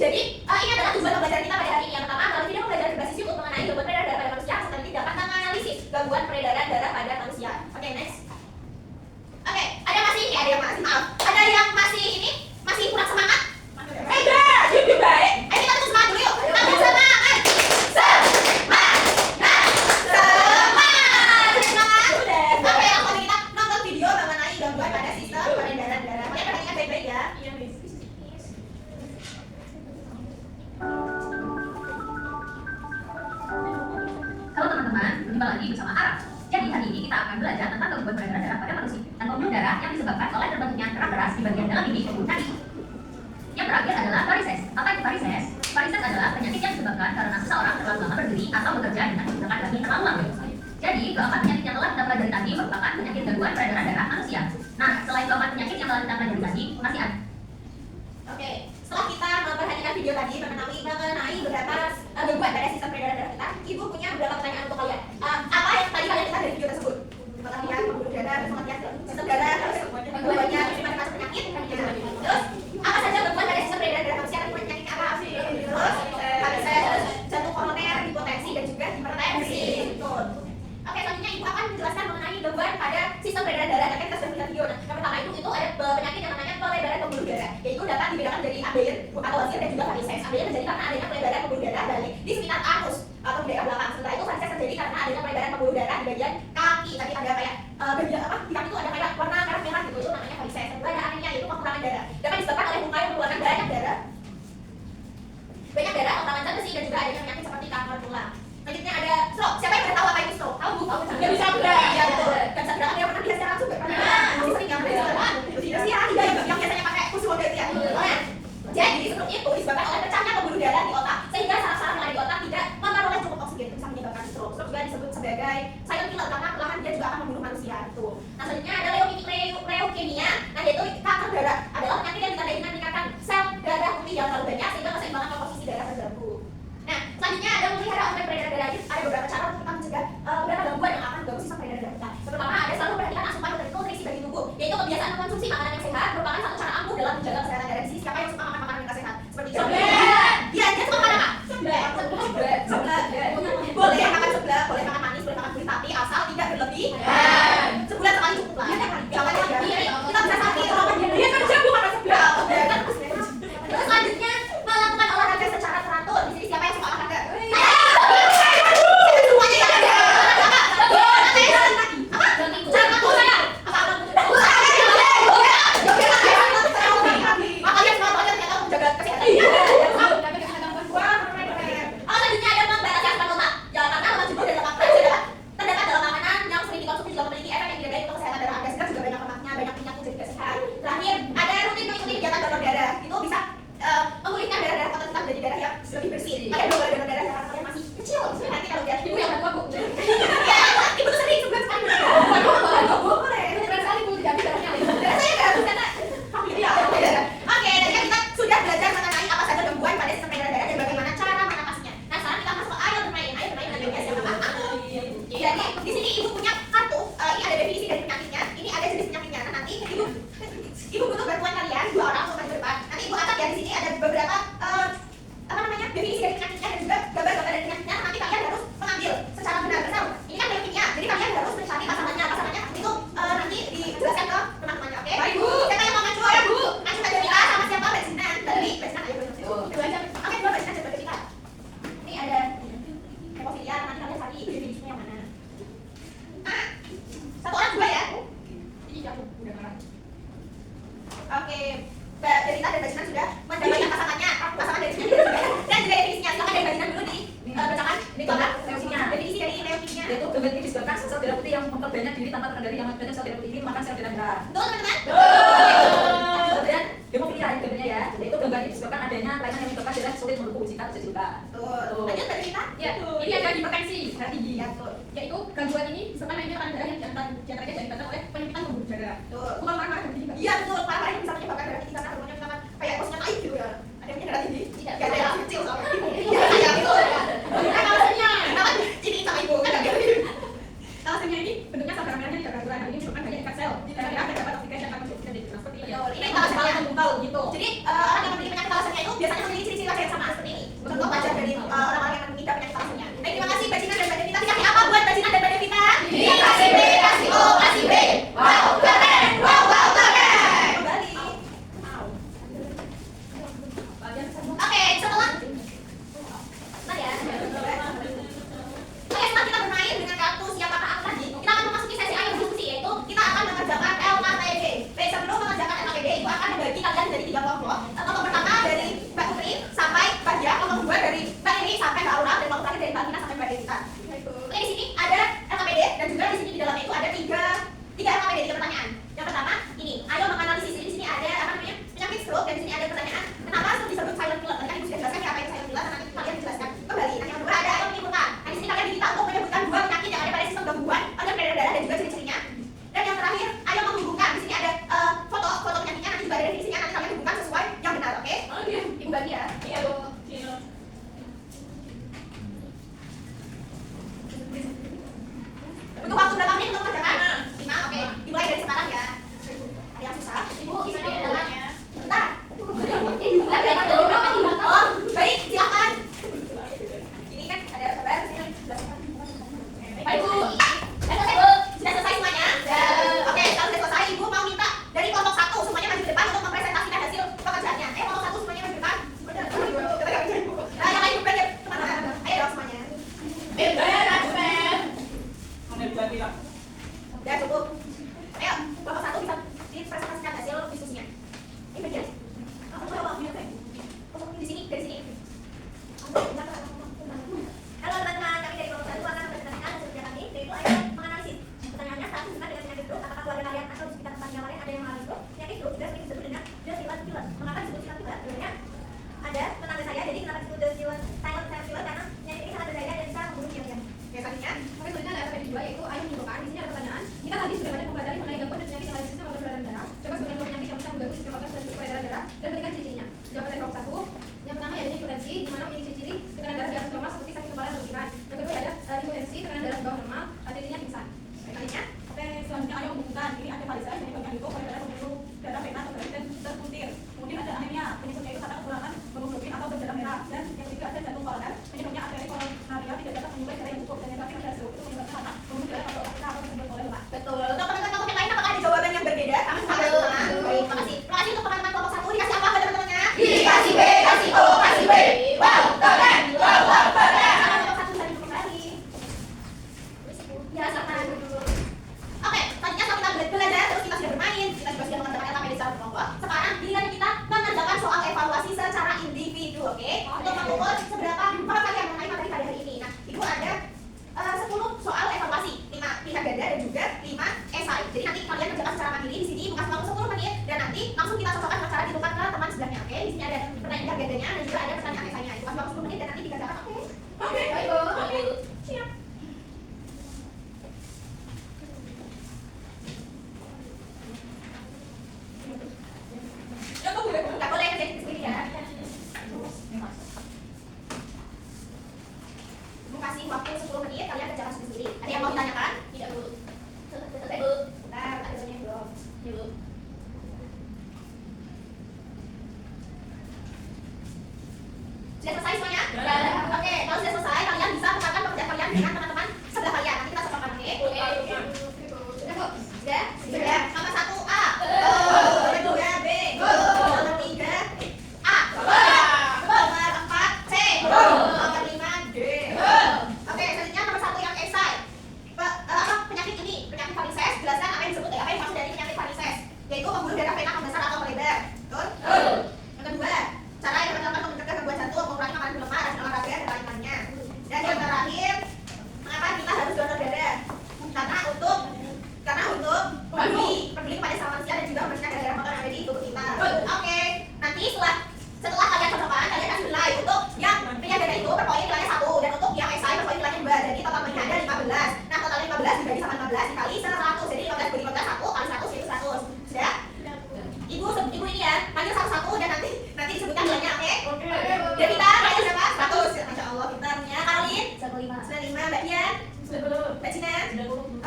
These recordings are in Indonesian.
Jadi ini adalah tujuan pembelajaran kita pada hari ini. Yang pertama, melalui video pembelajaran berbasis YouTube mengenai gangguan peredaran darah pada manusia, serta nanti dapat menganalisis gangguan peredaran darah pada manusia. Oke, next. Oke, ada yang masih ini, masih kurang semangat? Lebih baik. Kita terus semangat dulu yuk. Tambah semangat. Semangat. Oke, langsung kita nonton video mengenai gangguan pada sistem peredaran darah. Kalian perhatikan baik-baik ya. Halo teman-teman, berjumpa lagi bersama Ara. Jadi hari ini kita akan belajar tentang gangguan peredaran darah pada manusia dan pembuluh darah yang disebabkan oleh terbentuknya kerak keras di bagian dalam ini pembuluh nadi. Yang terakhir adalah varises. Apa itu varises? Varises adalah penyakit yang disebabkan karena seseorang terlalu lama berdiri atau bekerja dengan menggunakan kaki terlalu lama. Jadi keempat penyakit yang telah kita pelajari tadi merupakan penyakit gangguan peredaran darah manusia. Nah, selain keempat penyakit yang telah kita pelajari tadi, masih ada. Oke, setelah kita memperhatikan video tadi mengenai beberapa gangguan pada sistem peredaran darah kita, Ibu punya beberapa pertanyaan untuk kalian. Apa yang tadi kalian lihat dari video tersebut? Pengertian pembuluh darah, pengertian sistem darah, terus gangguannya macam penyakit, terus apa saja gangguan pada sistem peredaran darah manusia, penyakit apa? Terus varises, jantung koroner, hipotensi dan juga hipertensi. Betul. Oke, selanjutnya Ibu akan menjelaskan mengenai gangguan pada sistem peredaran darah. Nanti kita sudah melihat video. Nah, yang pertama itu ada penyakit yang namanya pelebaran pembuluh darah, yaitu dapat dibedakan dari ABIR atau wasir dan juga varises. ABIR terjadi karena adanya pelebaran pembuluh darah di sekitar anus atau di daerah belakang. Sementara itu varises terjadi karena adanya pelebaran pembuluh darah di bagian kaki. Tadi ada kayak bagian apa? Di kaki itu ada kayak warna merah-merah gitu, itu namanya varises. Kedua ada anemia, yaitu kekurangan darah. Dapat disebabkan oleh bunga yang mengeluarkan banyak darah kekurangan zat besi dan juga adanya penyakit seperti kanker tulang. Selanjutnya ada stroke. Siapa yang udah tahu apa itu stroke? Tahu Bu? Nggak bisa gerak. Iya betul. Nggak bisa gerak. Ada yang pernah biasa langsung nggak pernah? Masih sering yang biasanya pakai kursi roda itu ya. Jadi stroke itu disebabkan oleh pecahnya pembuluh darah di otak, sehingga saraf-saraf yang ada di otak tidak memperoleh cukup oksigen, bisa menyebabkan stroke. Stroke juga disebut sebagai silent killer karena perlahan dia juga akan membunuh manusia. Tuh. Nah, selanjutnya ada leukemia. Nah, yaitu kanker darah adalah penyakit yang ditandai dengan meningkatkan sel darah putih yang terlalu banyak sehingga keseimbangan komposisi darah terganggu. Nah, selanjutnya ada memelihara organ peredaran darah. Ada beberapa cara untuk kita mencegah beberapa gangguan yang akan mengganggu sistem peredaran darah kita. Yang pertama, ada selalu perhatikan asupan nutrisi bagi tubuh, yaitu kebiasaan mengkonsumsi makanan yang sehat merupakan satu cara ampuh dalam menjaga kesehatan darah. Di sini siapa yang suka makan makanan yang tidak sehat? Seperti seblak. Iya, dia suka makan apa? Seblak. Boleh makan seblak, boleh makan manis, boleh makan kulit, tapi asal tidak berlebihan. Sebulan sekali cukup lah. Jangan kita bisa sakit kalau dia kerja bukan makan seblak. Terus selanjutnya melakukan olahraga secara teratur. Di sini siapa yang suka olahraga? Semuanya ya. Selanjutnya ada membatasi asupan lemak. Ya, karena lemak jenuh dan lemak trans terdapat dalam makanan yang sering dikonsumsi juga memiliki efek yang tidak baik untuk kesehatan darah. Anda juga banyak lemaknya, banyak minyaknya, jadi tidak sehat. Terakhir, ada rutin mengikuti kegiatan donor darah. Itu bisa memulihkan darah-darah kotor kita menjadi darah yang lebih bersih. Kalian donor darah karena kalian masih kecil. Nanti kalau lihat ibu yang bantu aku. Ya, ibu tuh sering sebulan sekali. Boleh. Sebulan sekali ibu diambil darahnya. Darah saya nggak harus karena oke, tadi kita sudah belajar mengenai apa saja gangguan pada sistem peredaran darah dan bagaimana cara mengatasinya. Nah, sekarang kita masuk ke air bermain dengan siapa? Jadi di sini ibu punya kartu. Ini ada definisi dari penyakitnya. Ini ada jenis penyakitnya. Nah, nanti ibu butuh bantuan kalian 2 orang untuk maju depan. Nanti ibu catat ya, di sini ada beberapa definisi dari penyakitnya dan juga gambar-gambar dari penyakitnya. Nanti kalian harus mengambil secara benar. Benar. Ini kan leukemia. Jadi kalian harus mencari pasangannya itu nanti dijelaskan ke teman-temannya. Oke? Baik Bu. Siapa yang mau maju ya Bu? Maju Mbak Devika sama siapa? Mbak Jinan. Ayo benar. Oke, Mbak Jinan dan Mbak Devika. Ini ada hemofilia. Nanti kalian cari definisinya yang mana. Satu orang juga ya. Ini aku udah marah. Oke, Mbak Devika dan Mbak Jinan sudah mendapatkan pasangannya. Pasangan dari sini juga. Dan juga definisinya. Silakan dari Mbak Jinan dulu bacakan. Dikeluarkan definisi dari leukemia. Yaitu gangguan ini disebabkan sel darah putih yang memperbanyak diri tanpa terkendali yang mengakibatkan sel darah putih ini memakan sel darah merah. Betul teman-teman? Kemudian hemofilia gambarnya ya, yaitu gangguan ini disebabkan adanya kelainan yang menyebabkan darah sulit melumpuh jika terjadi luka. Betul. Lanjut Mbak Devika? Ya, ini ada hipertensi darah tinggi. Ya, betul. Yaitu gangguan ini disebabkan adanya tekanan darah yang diantaranya disebabkan oleh penyempitan pembuluh darah. Betul. Bukan marah-marah yang tinggi. Iya betul, parah-parah bisa menyebabkan darah tinggi karena hormonnya misalkan kayak posnya naik gitu ya. Ada yang punya darah tinggi? Tidak. Gak ada yang kecil soalnya. Iya betul. Alasannya, Kenapa ini sama ibu kan agak alasannya ini bentuknya sel darah merahnya tidak beraturan. Ini disebabkan banyak ikat sel. Di darah merah terdapat oksigen yang akan masuk dan seperti ini. ini alasan yang menggumpal gitu. Jadi orang yang memiliki penyakit alasannya itu biasanya memiliki ciri-ciri wajah Oke, setelah Bentar ya. Oke, setelah kita bermain dengan kartu siapakah aku tadi, kita akan memasuki sesi akhir diskusi, yaitu kita akan mengerjakan LKPD. Baik, sebelum mengerjakan LKPD, Ibu akan membagi kalian jadi 3 kelompok. Kelompok pertama dari Mbak Putri sampai Mbak Dia, kelompok kedua dari Mbak Iri sampai Mbak Aura, dan kelompok terakhir dari Mbak Tina sampai Mbak Devita. Oke, di sini ada LKPD dan juga di sini di dalamnya itu ada tiga LKPD, 3 pertanyaan. Yang pertama, ini, ayo menganalisis. Jadi di sini ada apa namanya? Penyakit stroke, dan di sini ada pertanyaan, kenapa stroke disebut silent killer? Tadi kan Ibu sudah jelaskan ya apa itu silent killer, nanti kalian jelaskan kembali. Nah, yang kedua ada ayo menyimpulkan. Nah, di sini kalian diminta untuk menyebutkan 2 penyakit yang ada pada sistem gangguan organ peredaran darah dan juga ciri-cirinya. Dan yang terakhir, ayo menghubungkan. Di sini ada foto penyakitnya, nanti juga ada definisinya, nanti kalian hubungkan sesuai yang benar, oke? Ibu bagi ya. Iya, Bu. Untuk waktu berapa menit untuk mengerjakan? 5, oke. Dimulai dari sekarang ya. Ada yang susah? Ibu, gimana ya jalannya? Bentar. Oh, baik, silakan. Ini kan ada kabar sini. Baik, Bu. Sudah selesai semuanya? Oke, kalau sudah selesai, Ibu mau minta dari kelompok 1 semuanya maju ke depan untuk mempresentasikan hasil pekerjaannya. Kelompok 1 semuanya maju ke depan. Nah, yang lain belajar teman-teman. Ayo dong semuanya. Ya cukup. Ayo, kelompok 1 bisa dipresentasikan hasil diskusinya. Ini bagian. Di sini, dari sini. Halo teman-teman, kami dari kelompok 1 akan mempresentasikan hasil kerja kami, yaitu ayo menganalisis. Pertanyaannya, saat hubungan dengan penyakit stroke, apakah keluarga kalian atau di sekitar tempat tinggal kalian ada yang mengalami stroke? Penyakit stroke juga sering disebut dengan the silent killer. Mengapa disebut silent killer? Sebenarnya ada tetangga saya, jadi kenapa disebut the silent killer? Karena penyakit ini sangat berbahaya dan bisa membunuh diam-diam. Ya, selanjutnya. Oke, selanjutnya ada LKPD 2, yaitu ayo menyimpulkan. Di sini ada pertanyaan. Kita tadi sudah banyak mempelajari mengenai gangguan dan penyakit yang ada di sistem organ peredaran darah. Coba sebutan dua penyakit yang bisa mengganggu sistem organ peredaran darah dan berikan ciri-cirinya. Jawaban dari kelompok 1. Yang pertama yaitu hipotensi, di mana memiliki ciri tekanan darah di atas normal seperti sakit kepala dan berpikiran. Yang kedua ada hipotensi, tekanan darah di bawah normal, cirinya pingsan. Selanjutnya. Oke, selanjutnya ayo menghubungkan. Ini ada varises, jadi bagian itu pada darah pembuluh darah vena atau dan terpuntir. Kemudian ada anemia, penyebabnya itu karena kekurangan hemoglobin atau berdarah merah. Dan yang ketiga ada jantung koroner, penyebabnya arteri koronaria tidak dapat menyuplai darah yang cukup, dan yang terakhir ada stroke, itu menyebabkan karena pembuluh darah atau otak atau disebut oleh lemak. Betul. Untuk teman-teman yang lain apakah ada jawaban yang berbeda? Kami sampai rumah. Baik, makasih. Terima kasih untuk teman-teman kelompok 1. Dikasih apa ke teman-temannya? Dikasih B, kasih O, kasih B. Wow, keren. Wow, keren. Kelompok 1 bisa duduk kembali. Ya, silakan dulu. Oke, tadinya setelah kita belajar, terus kita sudah bermain, kita juga sudah mengerjakan LKPD secara kelompok. Sekarang giliran kita mengerjakan soal evaluasi secara individu, oke? Untuk mengukur seberapa cepat kalian mengenai materi pada hari ini. Nah, Ibu ada 10 soal evaluasi, 5 pihak ganda dan juga 5 esai. Jadi nanti kalian kerjakan secara mandiri di sini, Ibu kasih waktu 10 menit dan nanti langsung kita cocokkan dengan cara ditukar ke teman sebelahnya, oke? Di sini ada pertanyaan pihak gandanya dan juga ada pertanyaan esainya. Ibu kasih waktu 10 menit dan nanti dikerjakan, oke? Oke, Baik, Bu. Oke, siap. Nggak boleh kerjain sendiri ya. Ibu kasih waktu 10 menit, kalian kerjakan sendiri. Ada yang mau ditanyakan? Tidak, Bu. Selesai, Bu. Bentar, ada yang belum. Ya, Bu. Sudah selesai semuanya? Oke, kalau sudah selesai, kalian bisa tukarkan pekerjaan kalian dengan teman-teman sebelah kalian. Nanti kita cocokkan, oke? Sudah, Bu? Sudah? Nomor 1 A. Nomor 2 B. Nomor 3 A. Nomor 4 C. Nomor 5 D. Oke, selanjutnya nomor 1 yang esai. Penyakit ini, penyakit varises, jelaskan apa yang disebut apa yang maksud dari penyakit varises, yaitu pembuluh darah vena membesar atau melebar. Betul? Yang kedua, cara yang dapat dilakukan untuk mencegah gangguan jantung, mengurangi makanan berlemak, rasa olahraga, dan lain-lainnya. Dan yang terakhir, mengapa kita harus donor darah? Karena untuk peduli kepada sama manusia dan juga membersihkan darah kotor yang ada di tubuh kita. Oke, nanti setelah kalian cocokkan, kalian kasih nilai untuk yang pihak ganda itu berpoin nilainya 1 dan untuk yang esai berpoin nilainya 2. Jadi totalnya ada 15. Nah, totalnya 15 dibagi sama 15 dikali 100. Jadi 15 bagi 15 1 kali 100 jadi 100. Sudah? Ibu ini ya, panggil satu-satu dan nanti disebutkan nilainya, oke? Dan kita nilainya berapa? 100. Masya Allah, pintarnya. Karolin? 95. Mbak Dian? Mbak Cina?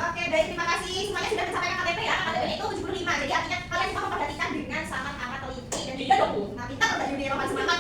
Oke, baik, terima kasih. Semuanya sudah mencapai KTP ya. KTP itu 75. Jadi artinya kalian semua memperhatikan dengan sangat amat teliti dan juga pintar Mbak Yuni, memang semangat